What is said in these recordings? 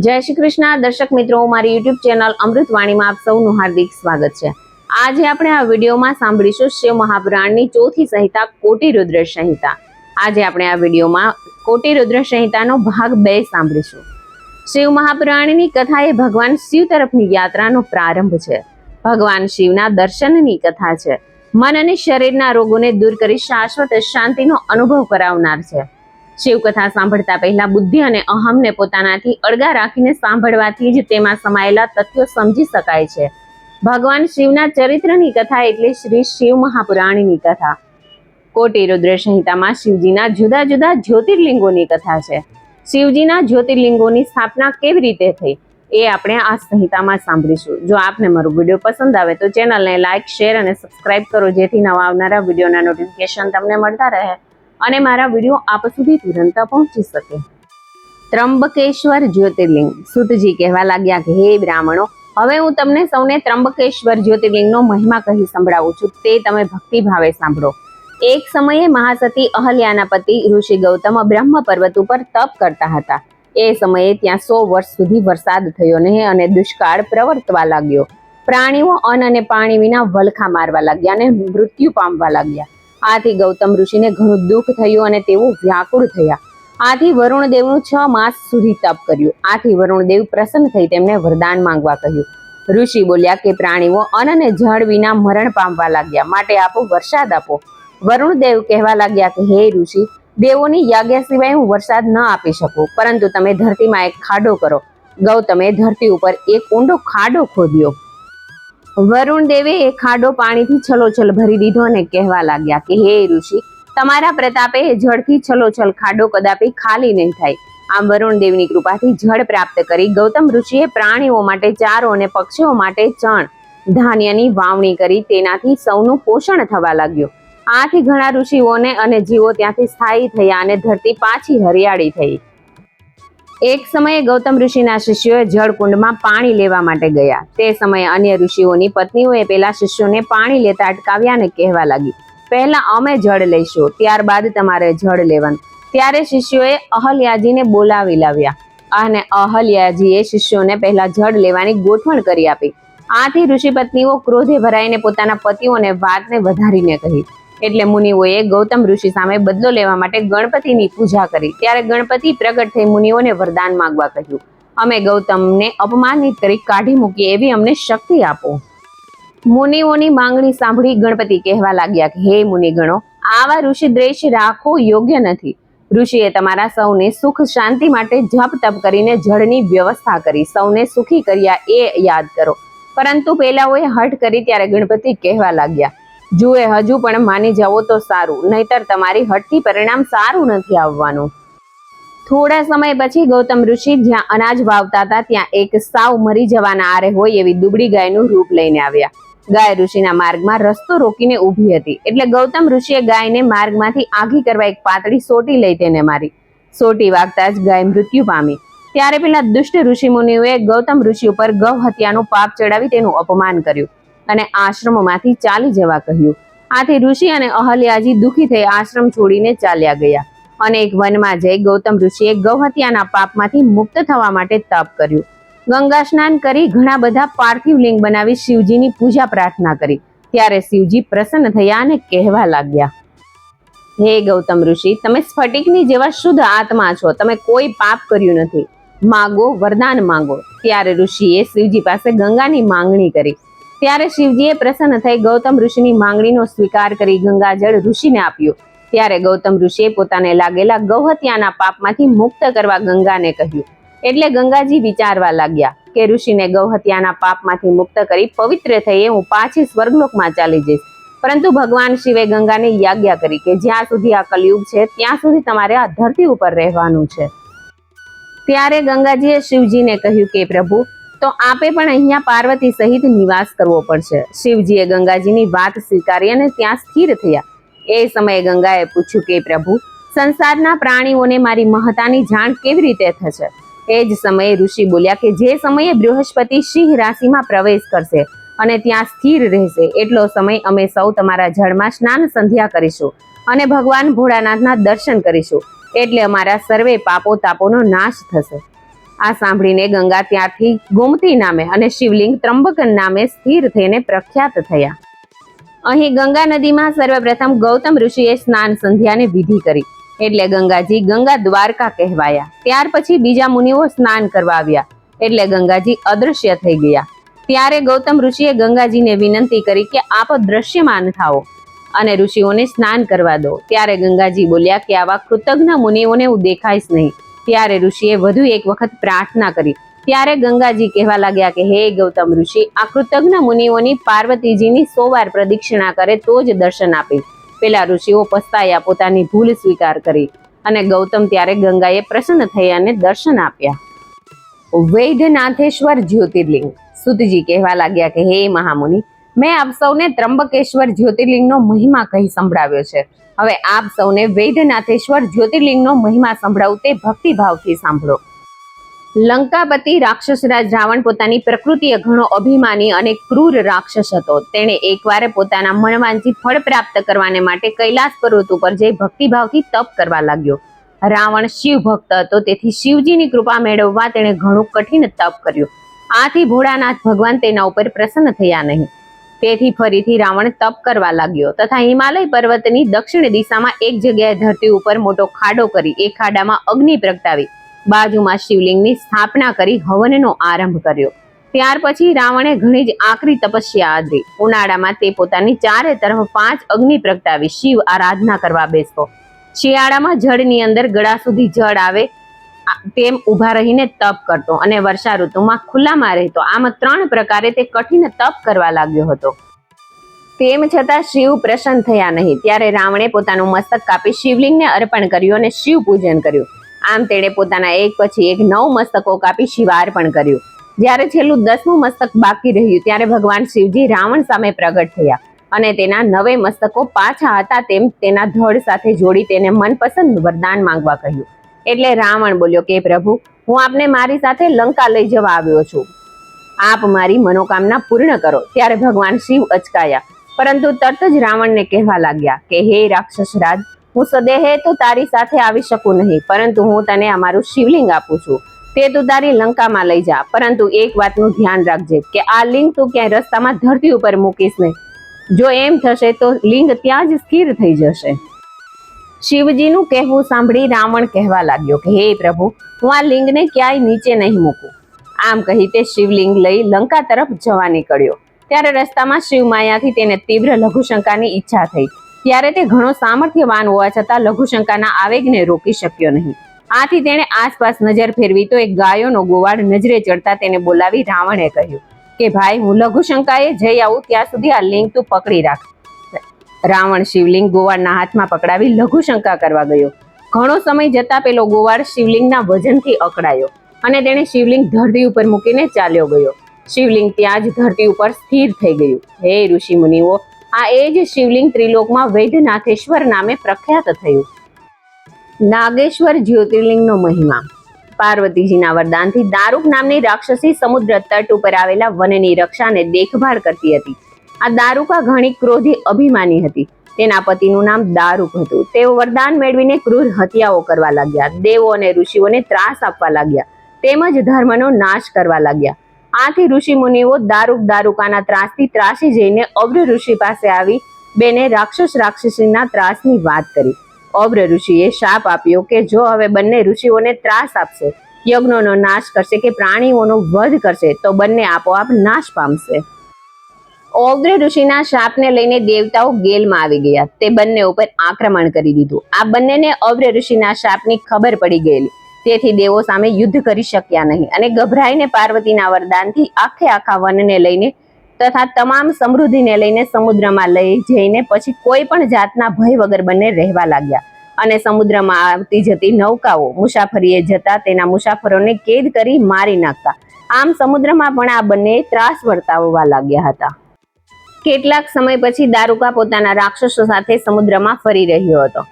જય શ્રી કૃષ્ણ દર્શક મિત્રો, મારી યુટ્યુબ ચેનલ અમૃતવાણીમાં આપ સૌનું હાર્દિક સ્વાગત છે। આજે આપણે આ વિડીયોમાં સાંભળીશું શિવ મહાપુરાણની ચોથી સંહિતા કોટિ રુદ્ર સંહિતા। આજે આપણે આ વિડીયોમાં કોટિ રુદ્ર સંહિતાનો ભાગ 2 સાંભળીશું। શિવ મહાપુરાણની કથા એ ભગવાન શિવ તરફની યાત્રાનો પ્રારંભ છે। ભગવાન શિવના દર્શનની કથા છે। મન અને શરીરના રોગોને દૂર કરી શાશ્વત શાંતિનો અનુભવ કરાવનાર છે। શિવ કથા સાંભળતા પહેલા બુદ્ધિ અને અહમને પોતાનાથી અળગા રાખીને સાંભળવાથી જ તેમાં સમાયેલા તથ્યો સમજી શકાય છે। ભગવાન શિવના ચરિત્રની કથા એટલે શ્રી શિવ મહાપુરાણની કથા। કોટિ રુદ્ર સંહિતામાં શિવજીના જુદા જુદા જ્યોતિર્લિંગોની કથા છે। શિવજીના જ્યોતિર્લિંગોની સ્થાપના કેવી રીતે થઈ એ આપણે આ સંહિતામાં સાંભળીશું। જો આપને મારો વિડીયો પસંદ આવે તો ચેનલને લાઇક, શેર અને સબસ્ક્રાઇબ કરો, જેથી નવા આવનારા વિડીયોના નોટિફિકેશન તમને મળતા રહે અને મારા વિડીયો આપ સુધી તુરંત પહોંચી શકે। ત્રંબકેશ્વર જ્યોતિર્લિંગ। સુતજી કહેવા લાગ્યા કે હે બ્રાહ્મણો, હવે હું તમને સૌને ત્રંબકેશ્વર જ્યોતિર્લિંગનો મહિમા કહી સંભળાવું છું, તે તમે ભક્તિ ભાવે સાંભળો। એક સમયે મહાસતી અહલ્યાના પતિ ઋષિ ગૌતમ બ્રહ્મ પર્વત ઉપર તપ કરતા હતા। એ સમયે ત્યાં 100 વર્ષ સુધી વરસાદ થયો નહીં અને દુષ્કાળ પ્રવર્તવા લાગ્યો। પ્રાણીઓ અન્ન અને પાણી વિના વલખા મારવા લાગ્યા અને મૃત્યુ પામવા લાગ્યા। આથી ગૌતમ ઋષિને ઘણું દુઃખ થયું અને તેઓ વ્યાકુળ થયા। આથી વરુણ દેવનું 6 માસ સુધી તપ કર્યું। આથી વરુણ દેવ પ્રસન્ન થઈ તેમને વરદાન માંગવા કહ્યું। ઋષિ બોલ્યા કે પ્રાણીઓ અન્ન અને જળ વિના મરણ પામવા લાગ્યા, માટે આપો વરસાદ આપો। વરુણ દેવ કહેવા લાગ્યા કે હે ઋષિ, દેવોની યાજ્ઞા સિવાય હું વરસાદ ન આપી શકું, પરંતુ તમે ધરતીમાં એક ખાડો કરો। ગૌતમે ધરતી ઉપર એક ઊંડો ખાડો ખોદ્યો। વરુણ દેવે એ ખાડો પાણીથી છલોછલ ભરી દીધો અને કહેવા લાગ્યા કે હે ઋષિ, તમારા પ્રતાપે જળથી છલોછલ ખાડો કદાપી ખાલી નહીં થાય। આમ વરુણ દેવની કૃપાથી જળ પ્રાપ્ત કરી ગૌતમ ઋષિએ પ્રાણીઓ માટે ચારો અને પક્ષીઓ માટે ચણ ધાન્યની વાવણી કરી તેનાથી સૌનું પોષણ થવા લાગ્યું। આથી ઘણા ઋષિઓને અને જીવો ત્યાંથી સ્થાયી થયા અને ધરતી પાછી હરિયાળી થઈ। એક સમયે ગૌતમ ઋષિના શિષ્યોએ જળકુંડમાં પાણી લેવા માટે ગયા। તે સમયે અન્ય ઋષિઓની પત્નીઓએ પેલા શિષ્યોને પાણી લેતા અટકાવ્યા અને કહેવા લાગી, પહેલા અમે જળ લઈશું, ત્યારબાદ તમારે જળ લેવાનું। ત્યારે શિષ્યોએ અહલ્યાજીને બોલાવી લાવ્યા અને અહલ્યાજીએ શિષ્યોને પહેલા જળ લેવાની ગોઠવણ કરી આપી। આથી ઋષિ પત્નીઓ ક્રોધે ભરાઈને પોતાના પતિઓને વાતને વધારીને કહી। એટલે મુનિઓએ ગૌતમ ઋષિ સામે બદલો લેવા માટે ગણપતિની પૂજા કરી। ત્યારે ગણપતિ પ્રગટ થઈ મુનિઓને વરદાન માંગવા કહ્યું, અમે ગૌતમને અપમાનિત કરી કાઢી મૂકી એવી અમને શક્તિ આપો। મુનિઓની માંગણી સાંભળી ગણપતિ કહેવા લાગ્યા કે હે મુનિગણો, આવા ઋષિ દ્વેષ રાખવો યોગ્ય નથી। ઋષિએ તમારા સૌને સુખ શાંતિ માટે જપ તપ કરીને જળની વ્યવસ્થા કરી, સૌને સુખી કર્યા એ યાદ કરો। પરંતુ પેલાઓએ હઠ કરી ત્યારે ગણપતિ કહેવા લાગ્યા, જુએ હજુ પણ માની જાઓ તો સારું, નહીતર તમારી હઠથી પરિણામ સારું નથી આવવાનું। થોડા સમય પછી ગૌતમ ઋષિ જ્યાં અનાજ વાવતા હતા ત્યાં એક સાવ મરી જવાના આરે હોય એવી દુબળી ગાયનું રૂપ લઈને આવ્યા। ગાય ઋષિના માર્ગમાં રસ્તો રોકીને ઊભી હતી, એટલે ગૌતમ ઋષિએ ગાયને માર્ગમાંથી આઘી કરવા એક પાતળી સોટી લઈ તેને મારી। સોટી વાગતા જ ગાય મૃત્યુ પામી। ત્યારે પેલા દુષ્ટ ઋષિ મુનિઓએ ગૌતમ ઋષિ ઉપર ગૌ હત્યાનું પાપ ચડાવી તેનું અપમાન કર્યું અને આશ્રમમાંથી ચાલી જવા કહ્યું। આથી ઋષિ અને અહલ્યાજી દુઃખી થઈ આશ્રમ છોડીને ચાલ્યા ગયા અને એક વનમાં જઈ ગૌતમ ઋષિએ ગૌ હત્યાના પાપમાંથી મુક્ત થવા માટે તપ કર્યું। ગંગા સ્નાન કરી ઘણા બધા પાર્થિવ લિંગ બનાવી શિવજીની પૂજા પ્રાર્થના કરી। ત્યારે શિવજી પ્રસન્ન થયા અને કહેવા લાગ્યા, હે ગૌતમ ઋષિ, તમે સ્ફટિકની જેવા શુદ્ધ આત્મા છો, તમે કોઈ પાપ કર્યું નથી, માગો, વરદાન માંગો। ત્યારે ઋષિએ શિવજી પાસે ગંગાની માંગણી કરી। ત્યારે શિવજીએ પ્રસન્ન થઈ ગૌતમ ઋષિની માંગણીનો સ્વીકાર કરી ગંગાજળ ઋષિને આપ્યું। ત્યારે ગૌતમ ઋષિએ પોતાને લાગેલા ગૌહત્યાના પાપમાંથી મુક્ત કરવા ગંગાને કહ્યું। એટલે ગંગાજી વિચારવા લાગ્યા કે ઋષિને ગૌહત્યાના પાપમાંથી મુક્ત કરી પવિત્ર થઈએ હું પાછી સ્વર્ગલોકમાં ચાલી જઈશ। પરંતુ ભગવાન શિવે ગંગાને યાજ્ઞા કરી કે જ્યાં સુધી આ કલયુગ છે ત્યાં સુધી તમારે આ ધરતી ઉપર રહેવાનું છે। ત્યારે ગંગાજીએ શિવજીને કહ્યું કે પ્રભુ, તો આપે પણ અહીંયા પાર્વતી સહિત નિવાસ કરવો પડશે। શિવજીએ ગંગાજીની વાત સ્વીકારી અને ત્યાં સ્થિર થયા। એ સમયે ગંગાએ પૂછ્યું કે પ્રભુ, સંસારના પ્રાણીઓને મારી મહત્તાની જાણ કેવી રીતે થશે? એ જ સમયે ઋષિ બોલ્યા કે જે સમયે બૃહસ્પતિ સિંહ રાશિમાં પ્રવેશ કરશે અને ત્યાં સ્થિર રહેશે એટલો સમય અમે સૌ તમારા જળમાં સ્નાન સંધ્યા કરીશું અને ભગવાન ભોળાનાથના દર્શન કરીશું, એટલે અમારા સર્વે પાપો તાપોનો નાશ થશે। આ સાંભળીને ગંગા ત્યાંથી ગોમતી નામે અને શિવલિંગ ત્રંબક નામે સ્થિર થઈને પ્રખ્યાત થયા. અહીં ગંગા નદીમાં સર્વપ્રથમ ગૌતમ ઋષિએ સ્નાન સંધ્યાને વિધિ કરી, એટલે ગંગાજી ગંગા દ્વારકા કહેવાયા. ત્યાર પછી બીજા મુનિઓ સ્નાન કરવા આવ્યા, એટલે ગંગાજી અદૃશ્ય થઈ ગયા. ત્યારે ગૌતમ ઋષિએ ગંગાજીને વિનંતી કરી કે આપ દ્રશ્યમાન થાઓ અને ઋષિઓને સ્નાન કરવા દો. ત્યારે ગંગાજી બોલ્યા કે આવા કૃતજ્ઞ મુનિઓને હું દેખાઈશ નહીં. ત્યારે ઋષિએ વધુ એક વખત પ્રાર્થના કરી. ત્યારે ગંગાજી કહેવા લાગ્યા કે હે ગૌતમ ઋષિ, આ કૃતજ્ઞ મુનિઓની પાર્વતીજીની 100 વાર પ્રદક્ષિણા કરે તો જ દર્શન આપે. પેલા ઋષિઓ પસ્તાયા, પોતાની ભૂલ સ્વીકાર કરી અને ગૌતમ ત્યારે ગંગાએ પ્રસન્ન થઈ અને દર્શન આપ્યા. વૈદ્યનાથેશ્વર જ્યોતિર્લિંગ. સુતજી કહેવા લાગ્યા કે હે મહામુનિ, મેં આપ સૌને ત્રંબકેશ્વર જ્યોતિર્લિંગનો મહિમા કહી સંભળાવ્યો છે. હવે આપ સૌને વૈદ્યનાથેશ્વર જ્યોતિર્લિંગનો મહિમા સંભળાવું તે ભક્તિભાવથી સાંભળો. લંકાપતિ રાક્ષસરાજ રાવણ પોતાની પ્રકૃતિએ ઘણો અભિમાની અને ક્રૂર રાક્ષસ હતો. તેણે એકવાર પોતાના મનવાંછિત ફળ પ્રાપ્ત કરવાને માટે કૈલાસ પર્વત ઉપર જઈ ભક્તિભાવથી તપ કરવા લાગ્યો. રાવણ શિવ ભક્ત હતો, તેથી શિવજીની કૃપા મેળવવા તેણે ઘણું કઠિન તપ કર્યું. આથી ભોળાનાથ ભગવાન તેના ઉપર પ્રસન્ન થયા નહીં. તેથી ફરીથી રાવણ તપ કરવા લાગ્યો તથા હિમાલય પર્વતની દક્ષિણ દિશામાં એક જગ્યાએ ધરતી ઉપર મોટો ખાડો કરી એ ખાડામાં અગ્નિ પ્રગટાવી બાજુમાં શિવલિંગની સ્થાપના કરી હવનનો આરંભ કર્યો. ત્યાર પછી રાવણે ઘણી જ આકરી તપસ્યા આદરી. ઉનાળામાં તે પોતાની ચારે તરફ 5 અગ્નિ પ્રગટાવી શિવ આરાધના કરવા બેસતો. શિયાળામાં જળની અંદર ગળા સુધી જળ આવે તેમ ઊભા રહીને તપ કરતો અને વર્ષા ઋતુમાં ખુલ્લામાં રહેતો. આમ 3 પ્રકારે તે કઠિન તપ કરવા લાગ્યો હતો. તેમ છતાં શિવ પ્રસન્ન થયા નહીં. ત્યારે રાવણે પોતાનું મસ્તક કાપી શિવલિંગને અર્પણ કર્યું અને શિવ પૂજન કર્યું. આમ તેણે પોતાના એક પછી એક 9 મસ્તકો કાપી શિવાર્પણ કર્યું. જ્યારે છેલ્લું 10મું મસ્તક બાકી રહ્યું ત્યારે ભગવાન શિવજી રાવણ સામે પ્રગટ થયા અને તેના 9 મસ્તકો પાછા હતા તેમ તેના ધડ સાથે જોડી તેને મનપસંદ વરદાન માંગવા કહ્યું. એટલે રાવણ બોલ્યો કે પ્રભુ, હું આપને મારી સાથે લંકા લઈ જવા આવ્યો છું. આપ મારી મનોકામના પૂર્ણ કરો. ત્યારે ભગવાન શિવ અચકાયા, પરંતુ તરત જ રાવણને કહેવા લાગ્યા કે હે રાક્ષસ રાજ, હું સદેહે તો તારી સાથે આવી શકું નહીં, પરંતુ હું તને અમારું શિવલિંગ આપું છું. તે તું તારી લંકામાં લઈ જા, પરંતુ એક વાતનું ધ્યાન રાખજે કે આ લિંગ તું ક્યાંય રસ્તામાં ધરતી ઉપર મૂકીશ નહીં. જો એમ થશે તો લિંગ ત્યાં જ સ્થિર થઈ જશે. શિવજીનું કહેવું સાંભળી રાવણ કહેવા લાગ્યો કે હે પ્રભુ, હું આ લિંગને ક્યાંય નીચે નહીં મૂકું. આમ કહી તે શિવલિંગ લઈ લંકા તરફ જવા નીકળ્યો. ત્યારે રસ્તામાં શિવમાયાથી તેને તીવ્ર લઘુશંકાની ઈચ્છા થઈ. ત્યારે તે ઘણો સામર્થ્યવાન હોવા છતાં લઘુશંકાના આવેગને રોકી શક્યો નહીં. આથી તેણે આસપાસ નજર ફેરવી તો એક ગાયોનો ગોવાળ નજરે ચડતા તેને બોલાવી રાવણે કહ્યું કે ભાઈ, હું લઘુશંકાએ જઈ આવું ત્યાં સુધી આ લિંગ તું પકડી રાખ. રાવણ શિવલિંગ ગોવાળના હાથમાં પકડાવી લઘુશંકા કરવા ગયો. ઘણો સમય જતા પેલો ગોવાળ શિવલિંગના વજનથી અકળાયો અને તેણે શિવલિંગ ધરતી ઉપર મૂકીને ચાલ્યો ગયો. શિવલિંગ ત્યાં જ ધરતી ઉપર સ્થિર થઈ ગયું. હે ઋષિ મુનિઓ, આ એ જ શિવલિંગ ત્રિલોકમાં વૈદ્યનાથેશ્વર નામે પ્રખ્યાત થયું. નાગેશ્વર જ્યોતિર્લિંગનો મહિમા. પાર્વતીજીના વરદાનથી દારૂક નામની રાક્ષસી સમુદ્ર તટ ઉપર આવેલા વનની રક્ષાને દેખભાળ કરતી હતી. આ દારૂકા ઘણી ક્રોધી અભિમાની હતી. તેના પતિનું નામ દારૂક હતું. તેઓ વરદાન મેળવીને ક્રૂર હત્યાઓ કરવા લાગ્યા. દેવો અને ઋષિઓને ત્રાસ આપવા લાગ્યા, તેમજ ધર્મનો નાશ કરવા લાગ્યા. આથી ઋષિ મુનિઓ દારૂકાના ત્રાસથી ત્રાસી જઈને અબ્ર ઋષિ પાસે આવી બેને રાક્ષસીના ત્રાસની વાત કરી. અબ્ર ઋષિએ શાપ આપ્યો કે જો હવે બંને ઋષિઓને ત્રાસ આપશે, યજ્ઞોનો નાશ કરશે કે પ્રાણીઓનો વધ કરશે તો બંને આપોઆપ નાશ પામશે. અબ્ર ઋષિના શાપને લઈને દેવતાઓ ગેલમાં આવી ગયા. તે બંને ઉપર આક્રમણ કરી દીધું. આ બંનેને અબ્ર ઋષિના શાપની ખબર પડી ગયેલી. તેથી દેવો સામે યુદ્ધ કરી શક્યા નહીં અને ગભરાઈને પાર્વતીના વરદાનથી આખા વનને લઈને તથા તમામ સમૃદ્ધિને લઈને સમુદ્રમાં લઈ જઈને પછી કોઈ પણ જાતના ભય વગર બંને રહેવા લાગ્યા. અને સમુદ્રમાં આવતી જતી નૌકાઓ મુસાફરીએ જતા તેના મુસાફરોને કેદ કરી મારી નાખતા. આમ સમુદ્રમાં પણ આ બંને ત્રાસ વર્તાવવા લાગ્યા હતા. કેટલાક સમય પછી દારૂકા પોતાના રાક્ષસો સાથે સમુદ્રમાં ફરી રહ્યો હતો.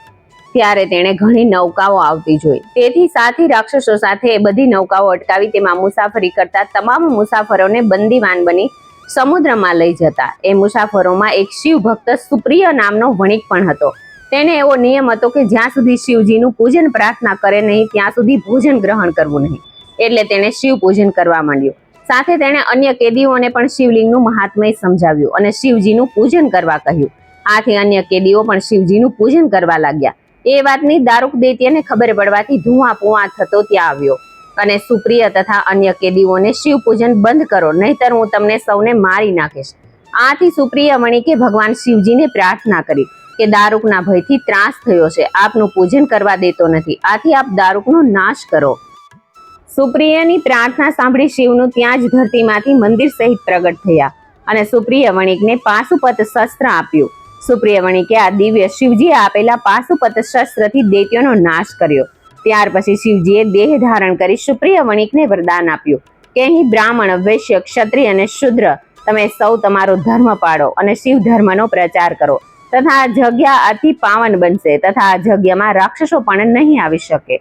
ત્યારે તેણે ઘણી નૌકાઓ આવતી જોઈ. તેથી સાથી રાક્ષસો સાથે બધી નૌકાઓ અટકાવી તેમાં મુસાફરી કરતા તમામ મુસાફરોને બંદીવાન બની સમુદ્રમાં લઈ જતા. એ મુસાફરોમાં એક શિવ ભક્ત સુપ્રિય નામનો વણિક પણ હતો. તેને એવો નિયમ હતો કે જ્યાં સુધી શિવજીનું પૂજન પ્રાર્થના કરે નહીં ત્યાં સુધી ભોજન ગ્રહણ કરવું નહીં. એટલે તેણે શિવ પૂજન કરવા માંડ્યો. સાથે તેણે અન્ય કેદીઓને પણ શિવલિંગનું મહાત્મય સમજાવ્યું અને શિવજીનું પૂજન કરવા કહ્યું. આથી અન્ય કેદીઓ પણ શિવજીનું પૂજન કરવા લાગ્યા. એ વાતની દારૂક દૈત્યને ખબર પડવાથી ધુઆ પુઆ થતો ત્યાં આવ્યો અને સુપ્રિય તથા અન્ય કેદીઓને શિવ પૂજન બંધ કરો, નહીતર હું તમને સૌને મારી નાખીશ. આથી સુપ્રિય વણિકે ભગવાન શિવજીને પ્રાર્થના કરી કે દારૂકના ભયથી ત્રાસ થયો છે, આપનું પૂજન કરવા દેતો નથી, આથી આપ દારૂકનો નાશ કરો. સુપ્રિયની પ્રાર્થના સાંભળી શિવનું ત્યાં જ ધરતીમાંથી મંદિર સહિત પ્રગટ થયા અને સુપ્રિય વણિકને પાશુપત શસ્ત્ર આપ્યું. સુપ્રિય વણિકે આ દિવ્ય શિવજીએ આપેલા પાશુપત શસ્ત્રથી દૈત્યોનો નાશ કર્યો. ત્યાર પછી શિવજીએ દેહ ધારણ કરી સુપ્રિય વણિકને વરદાન આપ્યું કે અહીં બ્રાહ્મણ, વૈશ્ય, ક્ષત્રિય અને શૂદ્ર તમે સૌ તમારો ધર્મ પાળો અને શિવ ધર્મનો પ્રચાર કરો તથા આ જગ્યા અતિ પાવન બનશે તથા આ જગ્યામાં રાક્ષસો પણ નહીં આવી શકે.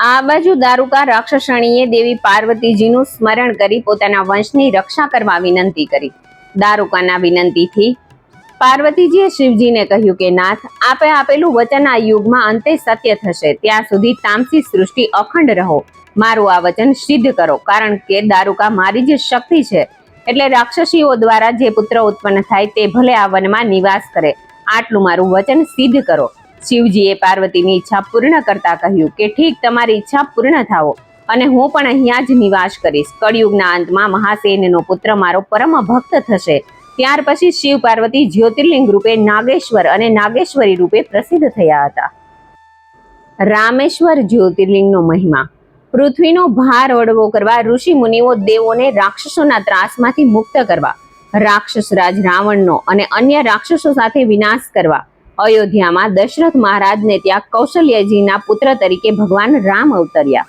આ બાજુ દારૂકા રાક્ષસણીએ દેવી પાર્વતીજીનું સ્મરણ કરી પોતાના વંશની રક્ષા કરવા વિનંતી કરી. દારૂકાના વિનંતીથી પાર્વતીજીએ શિવજીને કહ્યું કે નાથ, આપે આપેલું વચન આ યુગમાં અંતે સત્ય થશે, ત્યાં સુધી તામસી સૃષ્ટિ અખંડ રહો. મારું આ વચન સિદ્ધ કરો, કારણ કે દારૂકા મારી જે શક્તિ છે, એટલે રાક્ષસીઓ દ્વારા જે પુત્ર ઉત્પન્ન થાય તે ભલે આ વનમાં નિવાસ કરે, આટલું મારું વચન સિદ્ધ કરો. શિવજીએ પાર્વતીની ઈચ્છા પૂર્ણ કરતા કહ્યું કે ઠીક, તમારી ઈચ્છા પૂર્ણ થાવો અને હું પણ અહીંયા જ નિવાસ કરીશ. કળિયુગના અંતમાં મહાસેનનો પુત્ર મારો પરમ ભક્ત થશે. ત્યાર પછી શિવ પાર્વતી જ્યોતિર્લિંગ રૂપે નાગેશ્વર અને નાગેશ્વરી રૂપે પ્રસિદ્ધ થયા હતા. રામેશ્વર જ્યોતિર્લિંગનો મહિમા. પૃથ્વીનો ભાર હળવો કરવા, ઋષિ મુનિઓ દેવોને રાક્ષસોના ત્રાસમાંથી મુક્ત કરવા, રાક્ષસ રાજ રાવણનો અને અન્ય રાક્ષસો સાથે વિનાશ કરવા અયોધ્યામાં દશરથ મહારાજને ત્યાં કૌશલ્યજીના પુત્ર તરીકે ભગવાન રામ અવતર્યા.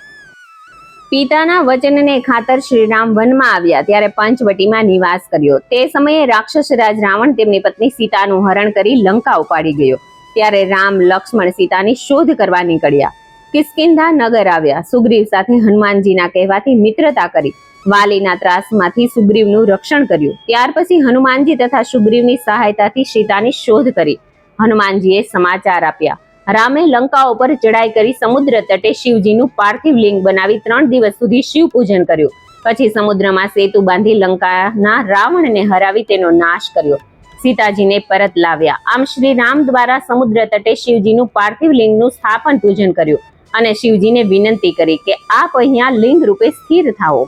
પિતાના વચનને ખાતર શ્રીરામ વનમાં આવ્યા ત્યારે પંચવટીમાં નિવાસ કર્યો. તે સમયે રાક્ષસ રાજ રાવણ તેમની પત્ની સીતાનું હરણ કરી લંકા ઉપાડી ગયો. ત્યારે રામ, લક્ષ્મણ સીતાની શોધ કરવા નીકળ્યા. કિષ્કિંધા નગર આવ્યા. સુગ્રીવ સાથે હનુમાનજીના કહેવાથી મિત્રતા કરી વાલીના ત્રાસમાંથી સુગ્રીવનું રક્ષણ કર્યું. ત્યાર પછી હનુમાનજી તથા સુગ્રીવની સહાયતાથી સીતાની શોધ કરી હનુમાનજીએ સમાચાર આપ્યા. રામે લંકા ઉપર ચડાઈ કરી સમુદ્ર તટે શિવજીનું પાર્થિવ લિંગ બનાવી 3 દિવસ સુધી શિવ પૂજન કર્યું. પછી સમુદ્રમાં સેતુ બાંધી લંકાના રાવણને હરાવી તેનો નાશ કર્યો. સીતાજીને પરત લાવ્યા. આમ શ્રી રામ દ્વારા સમુદ્ર તટે શિવજીનું પાર્થિવ લિંગનું સ્થાપન પૂજન કર્યું અને શિવજીને વિનંતી કરી કે આપ અહીંયા લિંગ રૂપે સ્થિર થાઓ.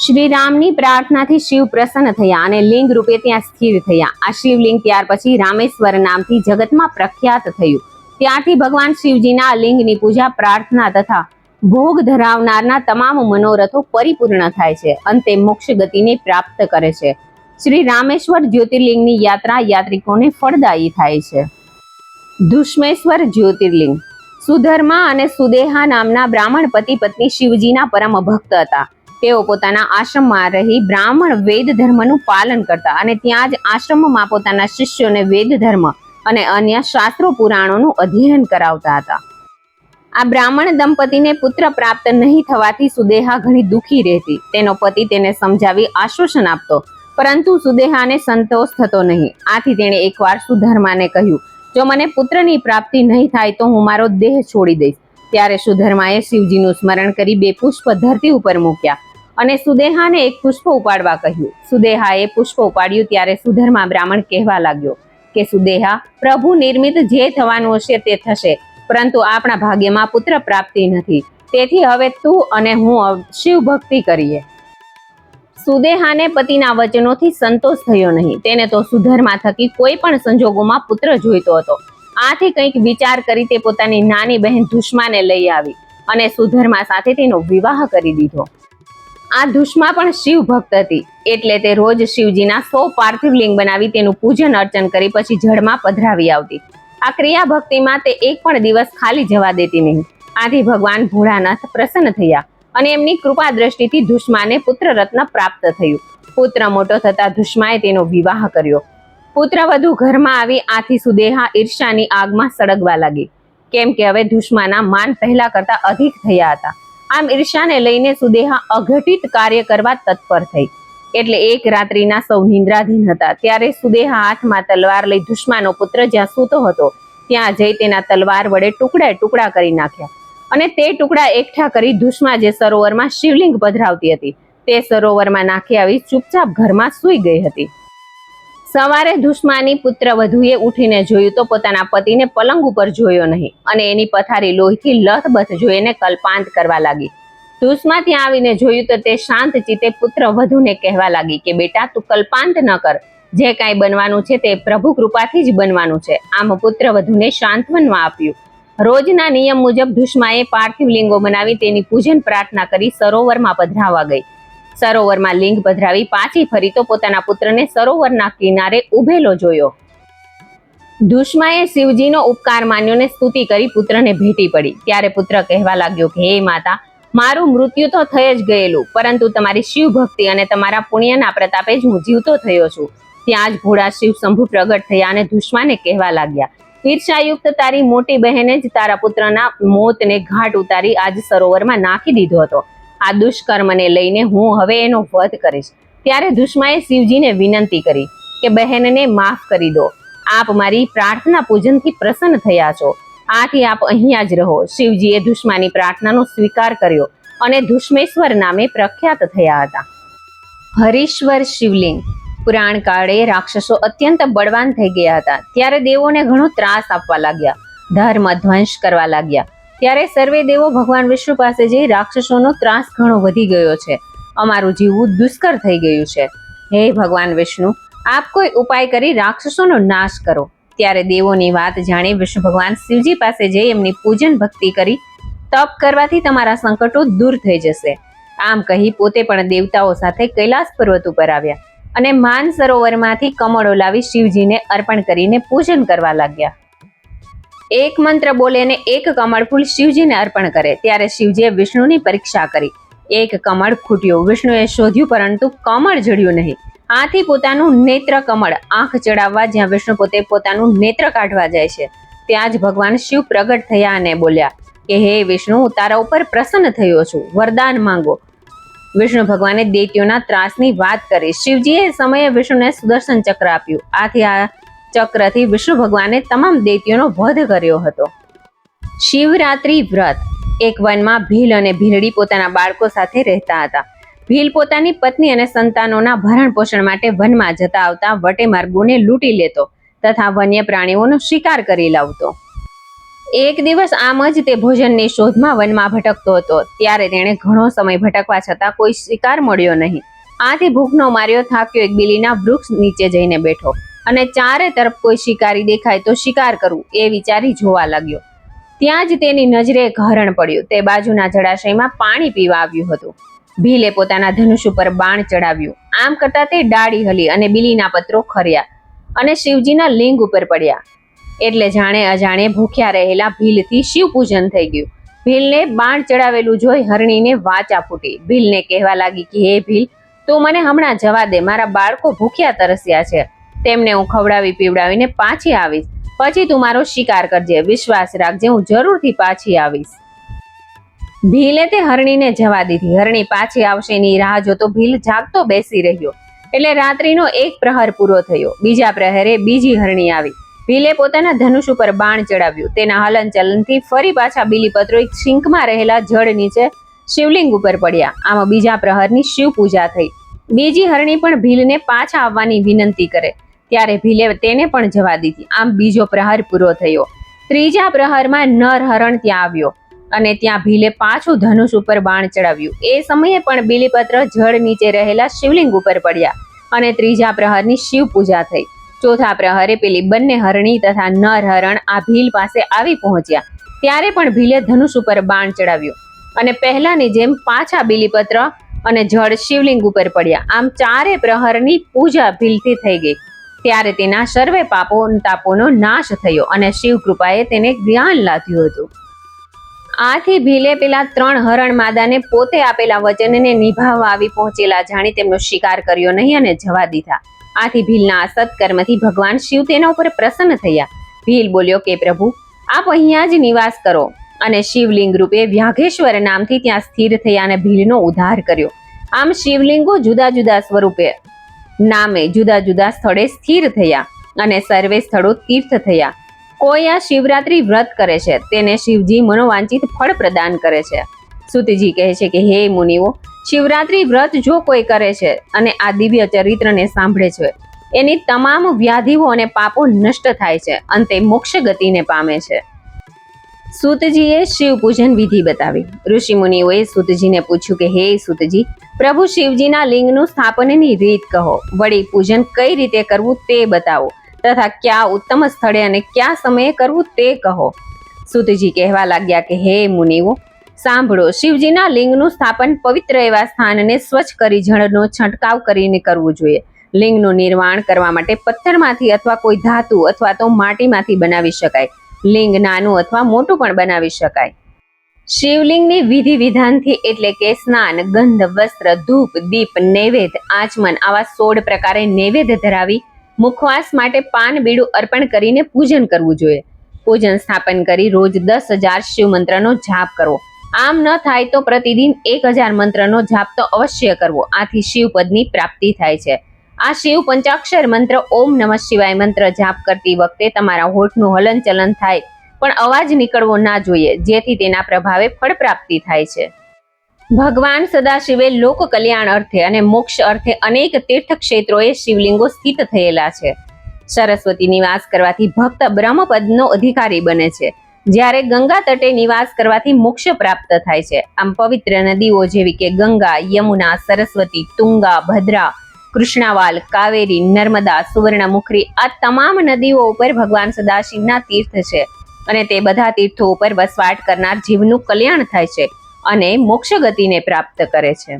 શ્રી રામની પ્રાર્થનાથી શિવ પ્રસન્ન થયા અને લિંગ રૂપે ત્યાં સ્થિર થયા. આ શિવલિંગ ત્યાર પછી રામેશ્વર નામથી જગતમાં પ્રખ્યાત થયું. ત્યારથી ભગવાન શિવજીના લિંગની પૂજા, પ્રાર્થના તથા ભોગ ધરાવનારના તમામ મનોરથો પરિપૂર્ણ થાય છે. અંતે મોક્ષ ગતિને પ્રાપ્ત કરે છે. શ્રી રામેશ્વર જ્યોતિર્લિંગની યાત્રા યાત્રિકોને ફળદાયી થાય છે. ધુષ્મેશ્વર જ્યોતિર્લિંગ. સુધર્મા અને સુદેહા નામના બ્રાહ્મણ પતિ પત્ની શિવજીના પરમ ભક્ત હતા. તેઓ પોતાના આશ્રમમાં રહી બ્રાહ્મણ વેદ ધર્મનું પાલન કરતા અને ત્યાં જ આશ્રમમાં પોતાના શિષ્યોને વેદ ધર્મ અને અન્ય શાસ્ત્રો પુરાણોનું અધ્યયન કરાવતા હતા. આ બ્રાહ્મણ દંપતીને પુત્ર પ્રાપ્ત નહીં થવાથી સુદેહા ઘણી દુઃખી રહેતી. તેનો પતિ તેને સમજાવી આશ્વાસન આપતો, પરંતુ સુદેહાને સંતોષ થતો નહીં. આથી તેણે એકવાર સુધર્માને કહ્યું, જો મને પુત્રની પ્રાપ્તિ નહીં થાય તો હું મારો દેહ છોડી દઈશ. ત્યારે સુધર્માએ શિવજીનું સ્મરણ કરી 2 પુષ્પ ધરતી ઉપર મૂક્યા અને સુદેહાને 1 પુષ્પ ઉપાડવા કહ્યું. સુદેહાએ પુષ્પ ઉપાડ્યું ત્યારે સુધર્મા બ્રાહ્મણ કહેવા લાગ્યો કે સુદેહા, પ્રભુ નિર્મિત જે થવાનું હશે તે થશે, પરંતુ આપણા ભાગ્યમાં પુત્ર પ્રાપ્તિ નથી. તેથી હવે તું અને હું શિવ ભક્તિ કરીએ. સુદેહાને પતિના વચનોથી સંતોષ થયો નહીં. તેને તો સુધર્મા થકી કોઈ પણ સંજોગોમાં પુત્ર જોઈતો હતો. આથી કંઈક વિચાર કરી તે પોતાની નાની બહેન ધુષ્માને લઈ આવી અને સુધર્મા સાથે તેનો વિવાહ કરી દીધો. આ ધુષ્મા પણ શિવ ભક્ત હતી, એટલે તે રોજ શિવજીના 100 પાર્થિવ લિંગ બનાવી તેનું પૂજન અર્ચન કરી પછી જળમાં પધરાવી આવતી. આ ક્રિયા ભક્તિમાં તે એક પણ દિવસ ખાલી જવા દેતી નહીં. આથી ભગવાન ભોળાનાથ પ્રસન્ન થયા અને એમની કૃપા દ્રષ્ટિથી ધુષ્માને પુત્ર રત્ન પ્રાપ્ત થયું. પુત્ર મોટો થતા ધુષ્માએ તેનો વિવાહ કર્યો. પુત્ર વધુ ઘરમાં આવી. આથી સુદેહા ઈર્ષ્યાની આગમાં સળગવા લાગી, કેમ કે હવે ધુષ્માના માન પહેલા કરતા અધિક થયા હતા. આમ ઈર્ષ્યાને લઈને સુદેહા અઘટિત કાર્ય કરવા તત્પર થઈ. એટલે એક રાત્રિના સૌ નિંદ્રાધીન હતા. ત્યારે સુદેહા હાથમાં તલવાર લઈ ધુષ્માનો પુત્ર જ્યાં સૂતો હતો ત્યાં જઈ તેના તલવાર વડે ટુકડા ટુકડા કરી નાખ્યા અને તે ટુકડા એકઠા કરી ધુષ્મા જે સરોવરમાં શિવલિંગ પધરાવતી હતી તે સરોવરમાં નાખી આવી ચૂપચાપ ઘરમાં સૂઈ ગઈ હતી. સવારે ધુષ્માની પુત્ર વધુએ ઉઠીને જોયું તો પોતાના પતિને પલંગ ઉપર જોયો નહીં અને એની પથારી લોહીથી લથબથ જોઈને કલ્પાંત કરવા લાગી. ધુષ્મા ત્યાં આવીને જોયું તો તે શાંત ચિત્તે પુત્ર વધુને કહેવા લાગી કે બેટા તું કલ્પાંત ન કર, જે કાંઈ બનવાનું છે તે પ્રભુ કૃપાથી જ બનવાનું છે. આમ પુત્ર વધુને સાંત્વનમાં આપ્યું. રોજના નિયમ મુજબ ધુષ્માએ પાર્થિવ લિંગો બનાવી તેની પૂજન પ્રાર્થના કરી સરોવરમાં પધરાવા ગઈ. સરોવરમાં લિંગ પધરાવી પાછી ફરી તો પોતાના પુત્રને સરોવરના કિનારે ઉભેલો જોયો. ધુષ્માએ શિવજીનો ઉપકાર માન્યો ને સ્તુતિ કરી પુત્રને ભેટી પડી. ત્યારે પુત્ર કહેવા લાગ્યો કે હે માતા, મારું મૃત્યુ તો થઈ જ ગયેલું, પરંતુ તમારી શિવ ભક્તિ અને તમારા પુણ્યના પ્રતાપે જ હું જીવતો થયો છું. ત્યાં જ ભોળા શિવ શંભુ પ્રગટ થયા અને ધુષ્માને કહેવા લાગ્યા, ઈર્ષાયુક્ત તારી મોટી બહેને જ તારા પુત્રના મોતને ઘાટ ઉતારી આજ સરોવરમાં નાખી દીધો હતો. આ દુષ્કર્મને લઈને હું હવે એનો વધ કરીશ. ત્યારે ધુષ્માએ શિવજીને વિનંતી કરી કે બહેનને માફ કરી દો. આપ મારી પ્રાર્થના પૂજનથી પ્રસન્ન થયા છો, આથી આપ અહીંયા જ રહો. શિવજીએ ધુષ્માની પ્રાર્થનાનો સ્વીકાર કર્યો અને ધુષ્મેશ્વર નામે પ્રખ્યાત થયા હતા. હરીશ્વર શિવલિંગ. પુરાણ કાળે રાક્ષસો અત્યંત બળવાન થઈ ગયા હતા. ત્યારે દેવોને ઘણો ત્રાસ આપવા લાગ્યા, ધર્મ ધ્વંસ કરવા લાગ્યા. ત્યારે સર્વે દેવો ભગવાન વિષ્ણુ પાસે જઈ રાક્ષસોનો ત્રાસ ઘણો વધી ગયો છે, અમારું જીવવું દુષ્કર થઈ ગયું છે. હે ભગવાન વિષ્ણુ, આપ કોઈ ઉપાય કરી રાક્ષસોનો નાશ કરો. ત્યારે દેવોની વાત જાણી વિષ્ણુ ભગવાન શિવજી પાસે જઈ એમની પૂજન ભક્તિ કરી તપ કરવાથી તમારા સંકટો દૂર થઈ જશે. આમ કહી પોતે પણ દેવતાઓ સાથે કૈલાસ પર્વત ઉપર આવ્યા અને માન સરોવરમાંથી કમળો લાવી શિવજીને અર્પણ કરીને પૂજન કરવા લાગ્યા. એક મંત્ર બોલે ને એક કમળ ફૂલ શિવજીને અર્પણ કરે. ત્યારે શિવજીએ વિષ્ણુની પરીક્ષા કરી. એક કમળ ખૂટ્યું. વિષ્ણુએ શોધ્યું પરંતુ કમળ જડ્યું નહીં. આથી પોતાનું નેત્ર કમળ આંખ ચડાવવા જ્યાં વિષ્ણુ પોતે પોતાનું નેત્ર કાઢવા જાય છે ત્યાં જ ભગવાન શિવ પ્રગટ થયા અને બોલ્યા કે હે વિષ્ણુ, તારા ઉપર પ્રસન્ન થયો છું, વરદાન માંગો. વિષ્ણુ ભગવાને દૈત્યોના ત્રાસની વાત કરી. શિવજીએ એ સમયે વિષ્ણુને સુદર્શન ચક્ર આપ્યું. આથી આ ચક્રથી વિષ્ણુ ભગવાને તમામ દૈત્યોનો વધ કર્યો હતો. શિવરાત્રી વ્રત. એક વનમાં ભીલ અને ભીલડી પોતાના બાળકો સાથે રહેતા હતા. ભીલ પોતાની પત્ની અને સંતાનોના ભરણ પોષણ માટે વનમાં જતા આવતા વટે માર્ગોને લૂંટી લેતો તથા વન્ય પ્રાણીઓનો શિકાર કરી લાવતો. એક દિવસ આમ જ તે ભોજનની શોધમાં વનમાં ભટકતો હતો. ત્યારે તેણે ઘણો સમય ભટકવા છતાં કોઈ શિકાર મળ્યો નહીં. આથી ભૂખનો માર્યો થાક્યો એક બીલીના વૃક્ષ નીચે જઈને બેઠો અને ચારે તરફ કોઈ શિકારી દેખાય તો શિકાર કરવું એ વિચારી જોવા લાગ્યો. ત્યાં જ તેની નજરે એક હરણ પડ્યું. તે બાજુના જળાશયમાં પાણી પીવા આવ્યું હતું. ભીલે પોતાના ધનુષ ઉપર બાણ ચડાવ્યું. આમ કરતા તે ડાળી હલી અને બીલીના પત્રો ખર્યા અને શિવજીના લિંગ ઉપર પડ્યા. એટલે જાણે અજાણે ભૂખ્યા રહેલા ભીલથી શિવ પૂજન થઈ ગયું. ભીલને બાણ ચડાવેલું જોઈ હરણીને વાચા ફૂટી. ભીલને કહેવા લાગી કે હે ભીલ, તું મને હમણાં જવા દે, મારા બાળકો ભૂખ્યા તરસ્યા છે, તેમને હું ખવડાવી પીવડાવીને પાછી આવીશ. પછી તું મારો શિકાર કરજે, વિશ્વાસ રાખજે, હું જરૂરથી પાછી આવીશ. ભીલે તે હરણીને જવા દીધી. હરણી પાછી આવશે એની રાહ જોતો ભીલ જાગતો બેસી રહ્યો. એટલે રાત્રિનો એક પ્રહર પૂરો થયો. બીજા પ્રહરે બીજી હરણી આવી. ભીલે પોતાના ધનુષ ઉપર બાણ ચડાવ્યું. તેના હલનચલનથી ફરી પાછા બીલીપત્રો એક સિંકમાં રહેલા જળ નીચે શિવલિંગ ઉપર પડ્યા. આમાં બીજા પ્રહરની શિવ પૂજા થઈ. બીજી હરણી પણ ભીલને પાછા આવવાની વિનંતી કરે. ત્યારે ભીલે તેને પણ જવા દીધી. આમ બીજો પ્રહર પૂરો થયો. ત્રીજા પ્રહરમાં નર હરણ ત્યાં આવ્યો અને ત્યાં ભીલે પાછું ધનુષ ઉપર બાણ ચડાવ્યું. એ સમયે પણ બીલીપત્ર જળ નીચે રહેલા શિવલિંગ ઉપર પડ્યા અને ત્રીજા પ્રહરની શિવ પૂજા થઈ. ચોથા પ્રહરે પેલી બંને હરણી તથા નર હરણ આ ભીલ પાસે આવી પહોંચ્યા. ત્યારે પણ ભીલે ધનુષ ઉપર બાણ ચડાવ્યું અને પહેલાની જેમ પાછા બીલીપત્ર અને જળ શિવલિંગ ઉપર પડ્યા. આમ ચારે પ્રહરની પૂજા ભીલથી થઈ ગઈ. ત્યારે તેના સર્વે પાપો તાપોનો નાશ થયો અને શિવ કૃપાએ તેને જ્ઞાન લાગ્યું હતું. આથી ભીલે પેલા 3 હરણ માદાને પોતે આપેલા વચનને નિભાવવા આવી પહોંચેલા જાણી તેમનો શિકાર કર્યો નહીં અને જવા દીધા. આથી ભીલના સત્કર્મથી ભગવાન શિવ તેના ઉપર પ્રસન્ન થયા. ભીલ બોલ્યો કે પ્રભુ, આપ અહીંયા જ નિવાસ કરો અને શિવલિંગ રૂપે વ્યાઘેશ્વર નામથી ત્યાં સ્થિર થયા અને ભીલનો ઉદ્ધાર કર્યો. આમ શિવલિંગો જુદા જુદા સ્વરૂપે નામે જુદા જુદા સ્થળે સ્થિર થયા અને સર્વે સ્થળો તીર્થ થયા. કોઈ આ શિવરાત્રી વ્રત કરે છે તેને શિવજી મનોવાંછિત ફળ પ્રદાન કરે છે. સૂતજી કહે છે કે હે મુનિઓ, શિવરાત્રી વ્રત જો કોઈ કરે છે અને આ દિવ્ય ચરિત્રને સાંભળે છે, એની તમામ વ્યાધિઓ અને પાપો નષ્ટ થાય છે, અંતે મોક્ષ ગતિને પામે છે. સૂતજીએ શિવ પૂજન વિધિ બતાવી. ઋષિ મુનિઓએ સૂતજીને પૂછ્યું કે હે સૂતજી, પ્રભુ શિવજીના લિંગનું સ્થાપનની રીત કહો, વળી પૂજન કઈ રીતે કરવું તે બતાવો, તથા કયા ઉત્તમ સ્થળે અને કયા સમયે કરવું તે કહો. સૂતજી કહેવા લાગ્યા કે હે મુનિઓ, સાંભળો, શિવજીના લિંગનું સ્થાપન પવિત્ર એવા સ્થાનને સ્વચ્છ કરી જળનો છંટકાવ કરીને કરવું જોઈએ. લિંગનું નિર્માણ કરવા માટે પથ્થરમાંથી અથવા કોઈ ધાતુ અથવા તો માટીમાંથી બનાવી શકાય. લિંગ નાનું અથવા મોટું પણ બનાવી શકાય. શિવલિંગની વિધિ વિધાનથી એટલે કે સ્નાન, ગંધ, વસ્ત્ર, ધૂપ, દીપ, નૈવેદ્ય, આચમન આવા 16 પ્રકારે નૈવેદ્ય ધરાવી મુખવાસ માટે પાન બીડું અર્પણ કરીને પૂજન કરવું જોઈએ. પૂજન સ્થાપન કરી રોજ 10,000 શિવ મંત્રનો જાપ કરવો. આમ ન થાય તો પ્રતિદિન 1,000 મંત્રનો જાપ તો અવશ્ય કરવો. આથી શિવપદની પ્રાપ્તિ થાય છે. આ શિવ પંચાક્ષર મંત્ર ઓમ નમઃ શિવાય મંત્ર જાપ કરતી વખતે તમારા હોઠનું હલનચલન થાય પણ અવાજ નીકળવો ના જોઈએ, જેથી તેના પ્રભાવે ફળ પ્રાપ્તિ થાય છે. ભગવાન સદાશિવે લોક કલ્યાણ અર્થે અને મોક્ષ અર્થે અનેક તીર્થ ક્ષેત્રોએ શિવલિંગો સ્થિત થયેલા છે. સરસ્વતી નિવાસ કરવાથી ભક્ત બ્રહ્મપદનો અધિકારી બને છે, જ્યારે ગંગા તટે નિવાસ કરવાથી મોક્ષ પ્રાપ્ત થાય છે. આમ પવિત્ર નદીઓ જેવી કે ગંગા, યમુના, સરસ્વતી, તુંગા, ભદ્રા, કૃષ્ણાવાલ, કાવેરી, નર્મદા, સુવર્ણમુખરી આ તમામ નદીઓ ઉપર ભગવાન સદાશિવના તીર્થ છે અને તે બધા તીર્થો ઉપર વસવાટ કરનાર જીવનું કલ્યાણ થાય છે અને મોક્ષ ગતિને પ્રાપ્ત કરે છે.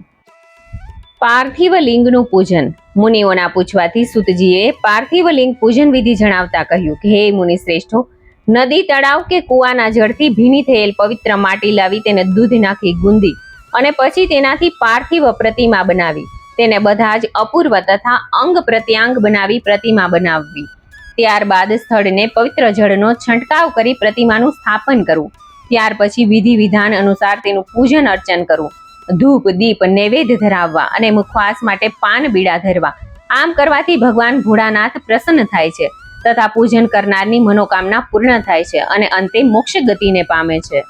પાર્થિવ લિંગનું પૂજન. મુનિઓના પૂછવાથી સૂતજીએ પાર્થિવ લિંગ પૂજન વિધિ જણાવતા કહ્યું કે હે મુનિ શ્રેષ્ઠો, નદી, તળાવ કે કુવાના જળથી ભીની થયેલ પવિત્ર માટી લાવી તેને દૂધ નાખી ગુંદી અને પછી તેનાથી પાર્થિવ પ્રતિમા બનાવી તેને બધા જ અપૂર્વ તથા અંગ પ્રત્યાંગ બનાવી પ્રતિમા બનાવવી. ત્યારબાદ સ્થળને પવિત્ર જળનો છંટકાવ કરી પ્રતિમાનું સ્થાપન કરવું. ત્યાર પછી વિધિ વિધાન અનુસાર તેનું પૂજન અર્ચન કરવું. ધૂપ, દીપ, નૈવેદ્ય ધરાવવા અને મુખવાસ માટે પાન બીડા ધરવા. આમ કરવાથી ભગવાન ભોળાનાથ પ્રસન્ન થાય છે તથા પૂજન કરનારની મનોકામના પૂર્ણ થાય છે અને અંતે મોક્ષ ગતિને પામે છે.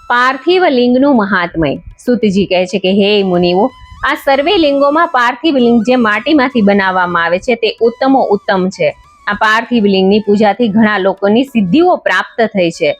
પાર્થિવ લિંગનું મહાત્મય. સૂતજી કહે છે કે હે મુનિઓ, આ સર્વે લિંગોમાં પાર્થિવ લિંગ જે માટીમાંથી બનાવવામાં આવે છે તે ઉત્તમો ઉત્તમ છે. આ પાર્થિવ લિંગની પૂજાથી ઘણા લોકોની સિદ્ધિઓ પ્રાપ્ત થઈ છે.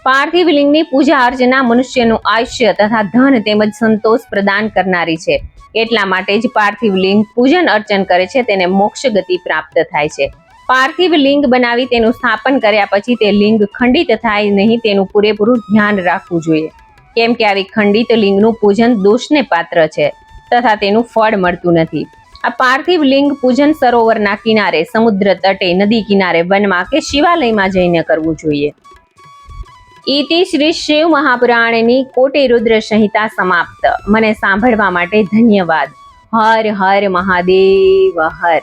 પાર્થિવ લિંગની પૂજા અર્ચના મનુષ્યનું આયુષ્ય તથા ધન તેમજ સંતોષ પ્રદાન કરનારી છે. એટલા માટે જ પાર્થિવ લિંગ પૂજન અર્ચન કરે છે તેને મોક્ષ ગતિ પ્રાપ્ત થાય છે. પાર્થિવ લિંગ બનાવી તેનું સ્થાપન કર્યા પછી તે લિંગ ખંડિત થાય નહીં તેનું પૂરેપૂરું ધ્યાન રાખવું જોઈએ, કેમ કે આવી ખંડિત લિંગનું પૂજન દોષને પાત્ર છે તથા તેનું ફળ મળતું નથી. આ પાર્થિવ લિંગ પૂજન સરોવરના કિનારે, સમુદ્ર તટે, નદી કિનારે, વનમાં કે શિવાલયમાં જઈને કરવું જોઈએ. ઇતિ શ્રી શિવ મહાપુરાણની કોટિ રુદ્ર સંહિતા સમાપ્ત. મને સાંભળવા માટે ધન્યવાદ. હર હર મહાદેવ હર.